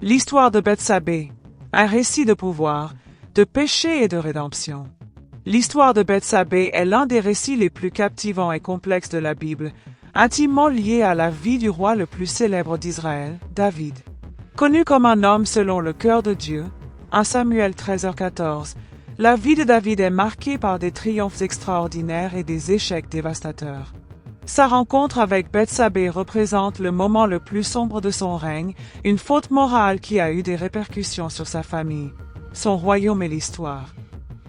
L'histoire de Bethsabée, un récit de pouvoir, de péché et de rédemption. L'histoire de Bethsabée est l'un des récits les plus captivants et complexes de la Bible, intimement lié à la vie du roi le plus célèbre d'Israël, David. Connu comme un homme selon le cœur de Dieu, 1 Samuel 13h14, la vie de David est marquée par des triomphes extraordinaires et des échecs dévastateurs. Sa rencontre avec Bethsabée représente le moment le plus sombre de son règne, une faute morale qui a eu des répercussions sur sa famille, son royaume et l'histoire.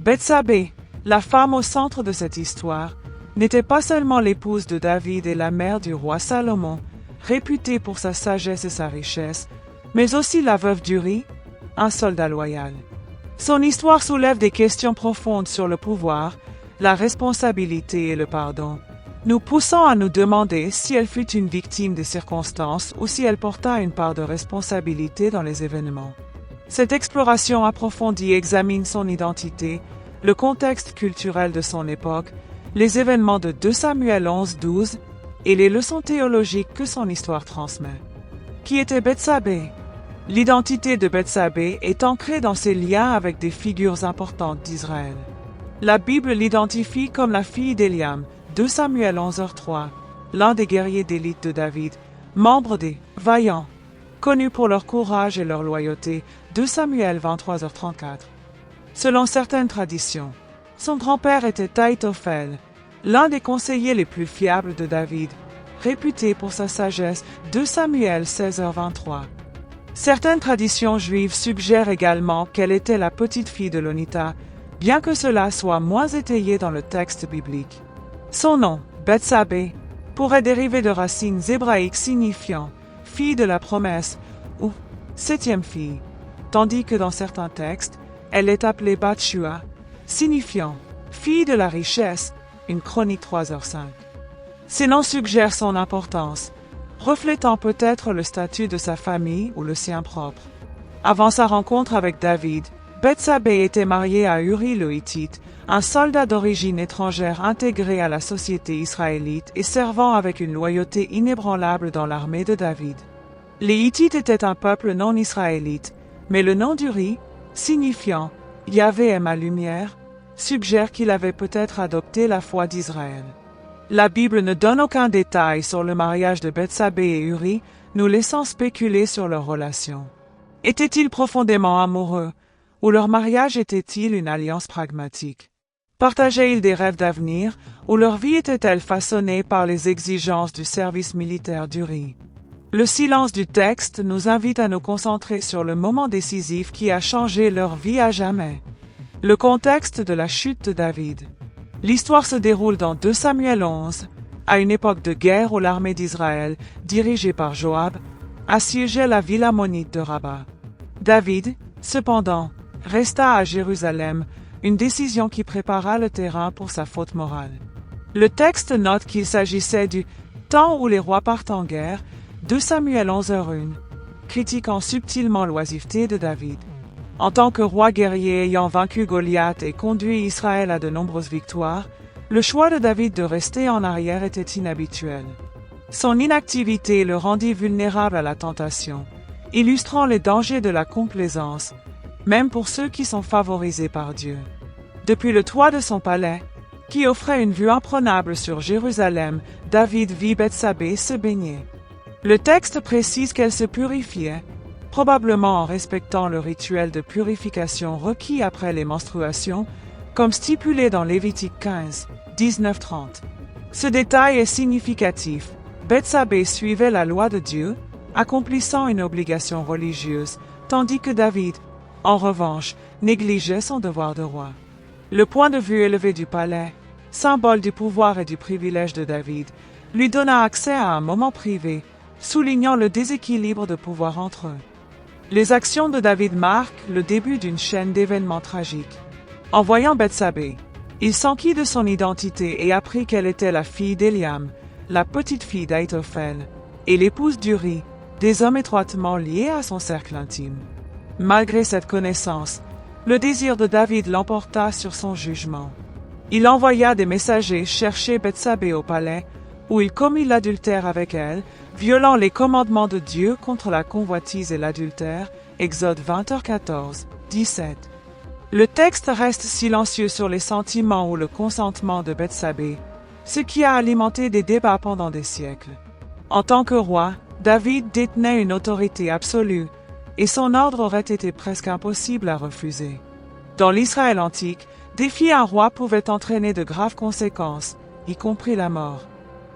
Bethsabée, la femme au centre de cette histoire, n'était pas seulement l'épouse de David et la mère du roi Salomon, réputée pour sa sagesse et sa richesse, mais aussi la veuve d'Uri, un soldat loyal. Son histoire soulève des questions profondes sur le pouvoir, la responsabilité et le pardon, nous poussant à nous demander si elle fut une victime des circonstances ou si elle porta une part de responsabilité dans les événements. Cette exploration approfondie examine son identité, le contexte culturel de son époque, les événements de 2 Samuel 11-12 et les leçons théologiques que son histoire transmet. Qui était Bethsabée? L'identité de Bethsabée est ancrée dans ses liens avec des figures importantes d'Israël. La Bible l'identifie comme la fille d'Éliam, 2 Samuel 11h3, l'un des guerriers d'élite de David, membre des Vaillants, connus pour leur courage et leur loyauté, 2 Samuel 23h34. Selon certaines traditions, son grand-père était Ahitophel, l'un des conseillers les plus fiables de David, réputé pour sa sagesse, 2 Samuel 16h23. Certaines traditions juives suggèrent également qu'elle était la petite-fille de l'Onita, bien que cela soit moins étayé dans le texte biblique. Son nom, Bethsabée, pourrait dériver de racines hébraïques signifiant « fille de la promesse » ou « septième fille », tandis que dans certains textes, elle est appelée Bathshua, signifiant « fille de la richesse », une chronique 3h5. Ces noms suggèrent son importance, reflétant peut-être le statut de sa famille ou le sien propre. Avant sa rencontre avec David, Bethsabée était mariée à Uri le Hittite, un soldat d'origine étrangère intégré à la société israélite et servant avec une loyauté inébranlable dans l'armée de David. Les Hittites étaient un peuple non israélite, mais le nom d'Uri, signifiant « Yahvé est ma lumière », suggère qu'il avait peut-être adopté la foi d'Israël. La Bible ne donne aucun détail sur le mariage de Bethsabée et Uri, nous laissant spéculer sur leur relation. Étaient-ils profondément amoureux, ou leur mariage était-il une alliance pragmatique? Partageaient-ils des rêves d'avenir, ou leur vie était-elle façonnée par les exigences du service militaire d'Uri? Le silence du texte nous invite à nous concentrer sur le moment décisif qui a changé leur vie à jamais. Le contexte de la chute de David. L'histoire se déroule dans 2 Samuel 11, à une époque de guerre où l'armée d'Israël, dirigée par Joab, assiégeait la ville ammonite de Rabba. David, cependant, resta à Jérusalem, une décision qui prépara le terrain pour sa faute morale. Le texte note qu'il s'agissait du « temps où les rois partent en guerre », 2 Samuel 11h1, critiquant subtilement l'oisiveté de David. En tant que roi guerrier ayant vaincu Goliath et conduit Israël à de nombreuses victoires, le choix de David de rester en arrière était inhabituel. Son inactivité le rendit vulnérable à la tentation, illustrant les dangers de la complaisance, même pour ceux qui sont favorisés par Dieu. Depuis le toit de son palais, qui offrait une vue imprenable sur Jérusalem, David vit Bethsabée se baigner. Le texte précise qu'elle se purifiait, probablement en respectant le rituel de purification requis après les menstruations, comme stipulé dans Lévitique 15, 19-30. Ce détail est significatif. Bethsabée suivait la loi de Dieu, accomplissant une obligation religieuse, tandis que David, en revanche, négligeait son devoir de roi. Le point de vue élevé du palais, symbole du pouvoir et du privilège de David, lui donna accès à un moment privé, soulignant le déséquilibre de pouvoir entre eux. Les actions de David marquent le début d'une chaîne d'événements tragiques. En voyant Bethsabée, il s'enquit de son identité et apprit qu'elle était la fille d'Éliam, la petite-fille d'Ahitophel, et l'épouse d'Uri, des hommes étroitement liés à son cercle intime. Malgré cette connaissance, le désir de David l'emporta sur son jugement. Il envoya des messagers chercher Bethsabée au palais, où il commit l'adultère avec elle, violant les commandements de Dieu contre la convoitise et l'adultère, Exode 20h14, 17. Le texte reste silencieux sur les sentiments ou le consentement de Bethsabée, ce qui a alimenté des débats pendant des siècles. En tant que roi, David détenait une autorité absolue, et son ordre aurait été presque impossible à refuser. Dans l'Israël antique, défier un roi pouvait entraîner de graves conséquences, y compris la mort.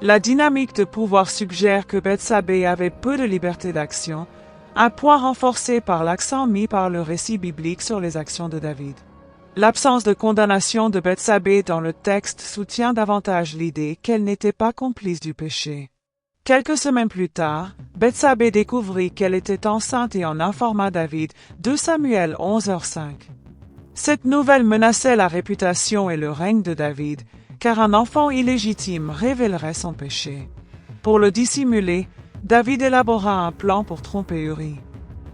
La dynamique de pouvoir suggère que Bethsabée avait peu de liberté d'action, un point renforcé par l'accent mis par le récit biblique sur les actions de David. L'absence de condamnation de Bethsabée dans le texte soutient davantage l'idée qu'elle n'était pas complice du péché. Quelques semaines plus tard, Bethsabée découvrit qu'elle était enceinte et en informa David, 2 Samuel 11h5. Cette nouvelle menaçait la réputation et le règne de David, car un enfant illégitime révélerait son péché. Pour le dissimuler, David élabora un plan pour tromper Uri.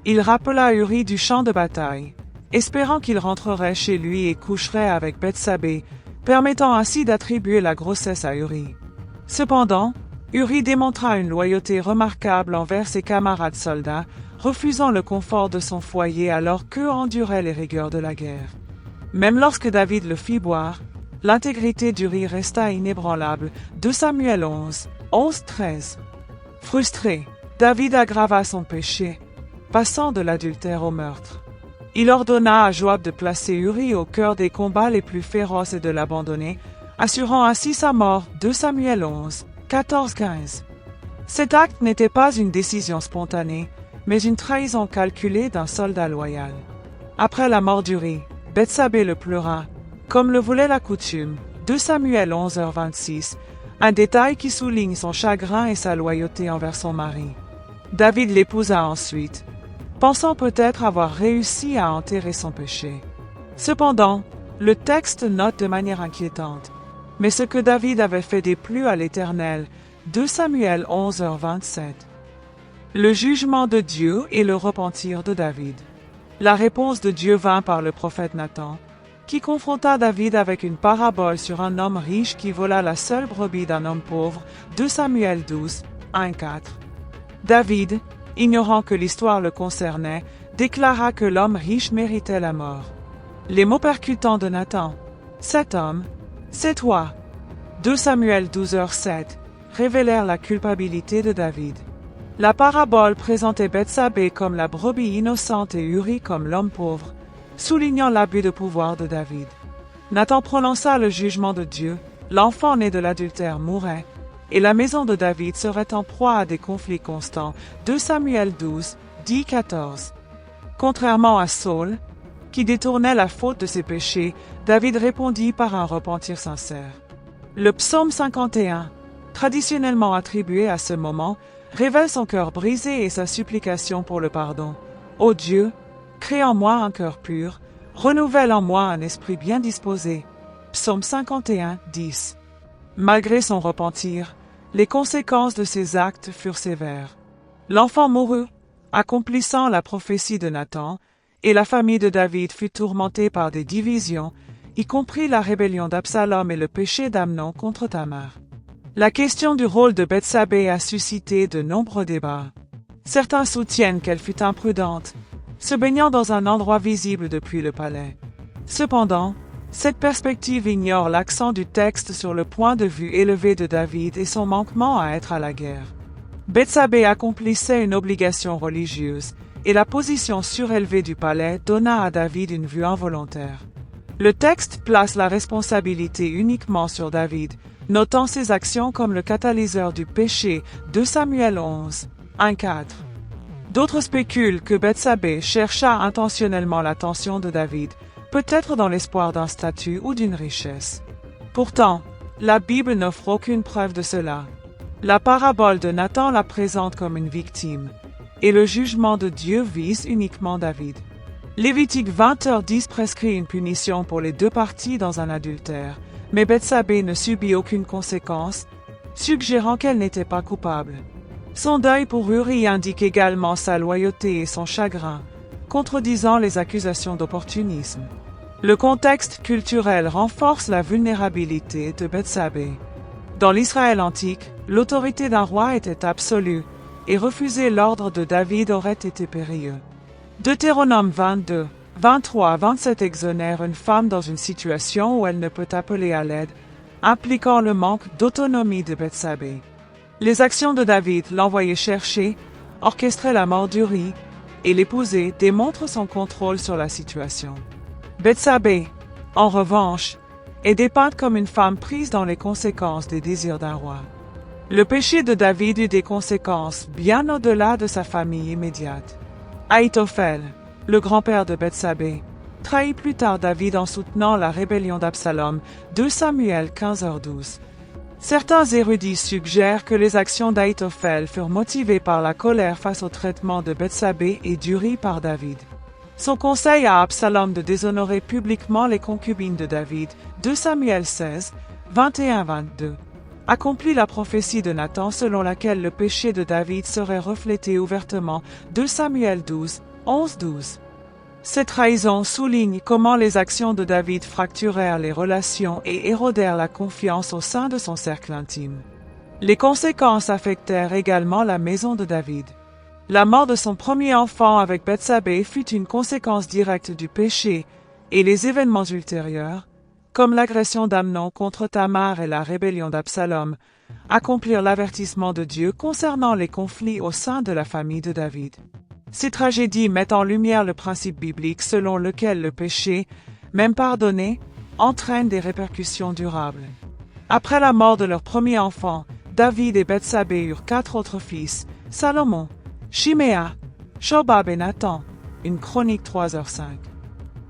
Il rappela Uri du champ de bataille, espérant qu'il rentrerait chez lui et coucherait avec Bethsabée, permettant ainsi d'attribuer la grossesse à Uri. Cependant, Uri démontra une loyauté remarquable envers ses camarades soldats, refusant le confort de son foyer alors qu'eux enduraient les rigueurs de la guerre. Même lorsque David le fit boire, l'intégrité d'Uri resta inébranlable. 2 Samuel 11:13. Frustré, David aggrava son péché, passant de l'adultère au meurtre. Il ordonna à Joab de placer Uri au cœur des combats les plus féroces et de l'abandonner, assurant ainsi sa mort. 2 Samuel 11:14-15. Cet acte n'était pas une décision spontanée, mais une trahison calculée d'un soldat loyal. Après la mort d'Uri, Bethsabée le pleura, comme le voulait la coutume. 2 Samuel 11h26, un détail qui souligne son chagrin et sa loyauté envers son mari. David l'épousa ensuite, pensant peut-être avoir réussi à enterrer son péché. Cependant, le texte note de manière inquiétante: mais ce que David avait fait déplut à l'Éternel. 2 Samuel 11h27. Le jugement de Dieu et le repentir de David. La réponse de Dieu vint par le prophète Nathan, qui confronta David avec une parabole sur un homme riche qui vola la seule brebis d'un homme pauvre. 2 Samuel 12:1-4. David, ignorant que l'histoire le concernait, déclara que l'homme riche méritait la mort. Les mots percutants de Nathan: cet homme, c'est toi. 2 Samuel 12h7, révélèrent la culpabilité de David. La parabole présentait Bethsabée comme la brebis innocente et Uri comme l'homme pauvre, soulignant l'abus de pouvoir de David. Nathan prononça le jugement de Dieu, l'enfant né de l'adultère mourrait, et la maison de David serait en proie à des conflits constants. 2 Samuel 12:10-14. Contrairement à Saul, qui détournait la faute de ses péchés, David répondit par un repentir sincère. Le psaume 51, traditionnellement attribué à ce moment, révèle son cœur brisé et sa supplication pour le pardon. Ô Dieu, crée en moi un cœur pur, renouvelle en moi un esprit bien disposé. Psaume 51:10. Malgré son repentir, les conséquences de ses actes furent sévères. L'enfant mourut, accomplissant la prophétie de Nathan, et la famille de David fut tourmentée par des divisions, y compris la rébellion d'Absalom et le péché d'Amnon contre Tamar. La question du rôle de Bethsabée a suscité de nombreux débats. Certains soutiennent qu'elle fut imprudente, se baignant dans un endroit visible depuis le palais. Cependant, cette perspective ignore l'accent du texte sur le point de vue élevé de David et son manquement à être à la guerre. Bethsabée accomplissait une obligation religieuse, et la position surélevée du palais donna à David une vue involontaire. Le texte place la responsabilité uniquement sur David, notant ses actions comme le catalyseur du péché. 2 Samuel 11:1-4. D'autres spéculent que Bethsabée chercha intentionnellement l'attention de David, peut-être dans l'espoir d'un statut ou d'une richesse. Pourtant, la Bible n'offre aucune preuve de cela. La parabole de Nathan la présente comme une victime, et le jugement de Dieu vise uniquement David. Lévitique 20h10 prescrit une punition pour les deux parties dans un adultère, mais Bethsabée ne subit aucune conséquence, suggérant qu'elle n'était pas coupable. Son deuil pour Uri indique également sa loyauté et son chagrin, contredisant les accusations d'opportunisme. Le contexte culturel renforce la vulnérabilité de Bethsabée. Dans l'Israël antique, L'autorité d'un roi était absolue, et refuser l'ordre de David aurait été périlleux. Deutéronome 22, 23 à 27 exonère une femme dans une situation où elle ne peut appeler à l'aide, impliquant le manque d'autonomie de Bethsabée. Les actions de David, l'envoyer chercher, orchestrer la mort d'Uri et l'épouser démontrent son contrôle sur la situation. Bethsabée, en revanche, est dépeinte comme une femme prise dans les conséquences des désirs d'un roi. Le péché de David eut des conséquences bien au-delà de sa famille immédiate. Ahitophel, le grand-père de Bethsabée, trahit plus tard David en soutenant la rébellion d'Absalom, 2 Samuel 15h12. Certains érudits suggèrent que les actions d'Ahitophel furent motivées par la colère face au traitement de Bethsabée et d'Uri par David. Son conseil à Absalom de déshonorer publiquement les concubines de David, 2 Samuel 16, 21-22, accomplit la prophétie de Nathan selon laquelle le péché de David serait reflété ouvertement, 2 Samuel 12, 11-12. Cette trahison souligne comment les actions de David fracturèrent les relations et érodèrent la confiance au sein de son cercle intime. Les conséquences affectèrent également la maison de David. La mort de son premier enfant avec Bethsabée fut une conséquence directe du péché, et les événements ultérieurs, comme l'agression d'Amnon contre Tamar et la rébellion d'Absalom, accomplirent l'avertissement de Dieu concernant les conflits au sein de la famille de David. Ces tragédies mettent en lumière le principe biblique selon lequel le péché, même pardonné, entraîne des répercussions durables. Après la mort de leur premier enfant, David et Bethsabée eurent 4 autres fils, Salomon, Shiméa, Shobab et Nathan, une chronique 3h5.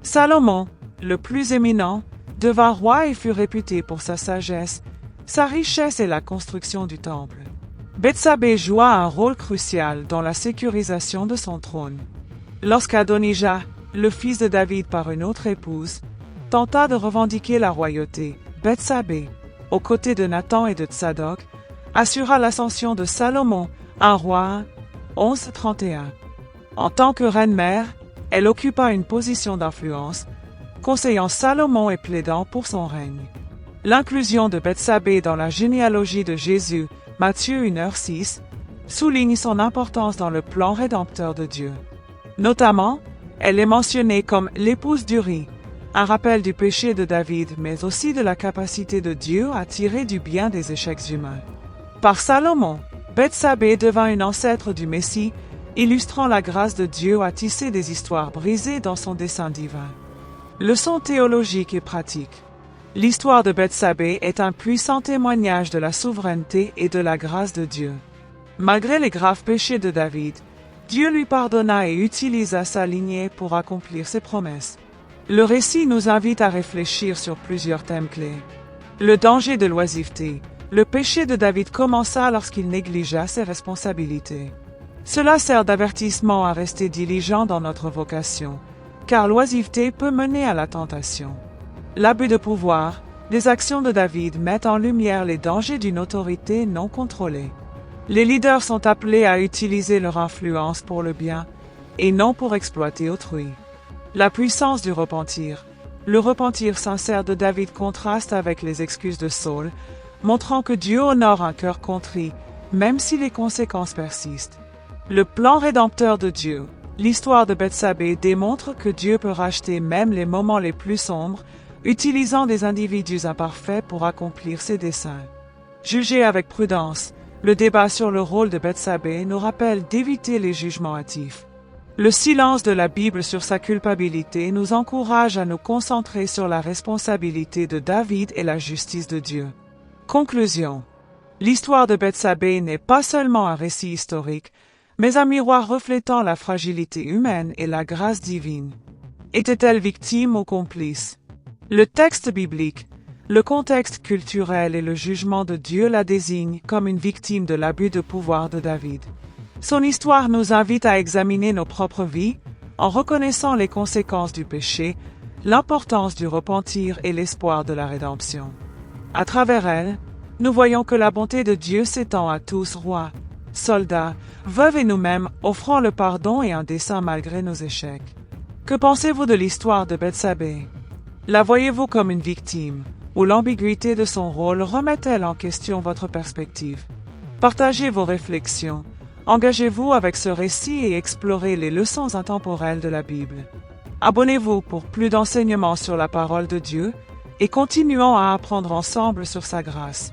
Salomon, le plus éminent, devint roi et fut réputé pour sa sagesse, sa richesse et la construction du temple. Bethsabée joua un rôle crucial dans la sécurisation de son trône. Lorsqu'Adonijah, le fils de David par une autre épouse, tenta de revendiquer la royauté, Bethsabée, aux côtés de Nathan et de Tsadok, assura l'ascension de Salomon, un roi, 11-31. En tant que reine-mère, elle occupa une position d'influence, conseillant Salomon et plaidant pour son règne. L'inclusion de Bethsabée dans la généalogie de Jésus, Matthieu 1h6, souligne son importance dans le plan rédempteur de Dieu. Notamment, elle est mentionnée comme l'épouse d'Uri, un rappel du péché de David, mais aussi de la capacité de Dieu à tirer du bien des échecs humains. Par Salomon, Bethsabée devint une ancêtre du Messie, illustrant la grâce de Dieu à tisser des histoires brisées dans son dessein divin. Leçon théologique et pratique. L'histoire de Bethsabée est un puissant témoignage de la souveraineté et de la grâce de Dieu. Malgré les graves péchés de David, Dieu lui pardonna et utilisa sa lignée pour accomplir ses promesses. Le récit nous invite à réfléchir sur plusieurs thèmes clés. Le danger de l'oisiveté. Le péché de David commença lorsqu'il négligea ses responsabilités. Cela sert d'avertissement à rester diligent dans notre vocation, car l'oisiveté peut mener à la tentation. L'abus de pouvoir, les actions de David mettent en lumière les dangers d'une autorité non contrôlée. Les leaders sont appelés à utiliser leur influence pour le bien et non pour exploiter autrui. La puissance du repentir. Le repentir sincère de David contraste avec les excuses de Saul, montrant que Dieu honore un cœur contrit, même si les conséquences persistent. Le plan rédempteur de Dieu. L'histoire de Bethsabée démontre que Dieu peut racheter même les moments les plus sombres, utilisant des individus imparfaits pour accomplir ses desseins. Juger avec prudence. Le débat sur le rôle de Bethsabée nous rappelle d'éviter les jugements hâtifs. Le silence de la Bible sur sa culpabilité nous encourage à nous concentrer sur la responsabilité de David et la justice de Dieu. Conclusion. L'histoire de Bethsabée n'est pas seulement un récit historique, mais un miroir reflétant la fragilité humaine et la grâce divine. Était-elle victime ou complice? Le texte biblique, le contexte culturel et le jugement de Dieu la désignent comme une victime de l'abus de pouvoir de David. Son histoire nous invite à examiner nos propres vies en reconnaissant les conséquences du péché, l'importance du repentir et l'espoir de la rédemption. À travers elle, nous voyons que la bonté de Dieu s'étend à tous, rois, soldats, veuves et nous-mêmes, offrant le pardon et un dessein malgré nos échecs. Que pensez-vous de l'histoire de Bethsabée? La voyez-vous comme une victime, ou l'ambiguïté de son rôle remet-elle en question votre perspective? Partagez vos réflexions. Engagez-vous avec ce récit et explorez les leçons intemporelles de la Bible. Abonnez-vous pour plus d'enseignements sur la parole de Dieu et continuons à apprendre ensemble sur sa grâce.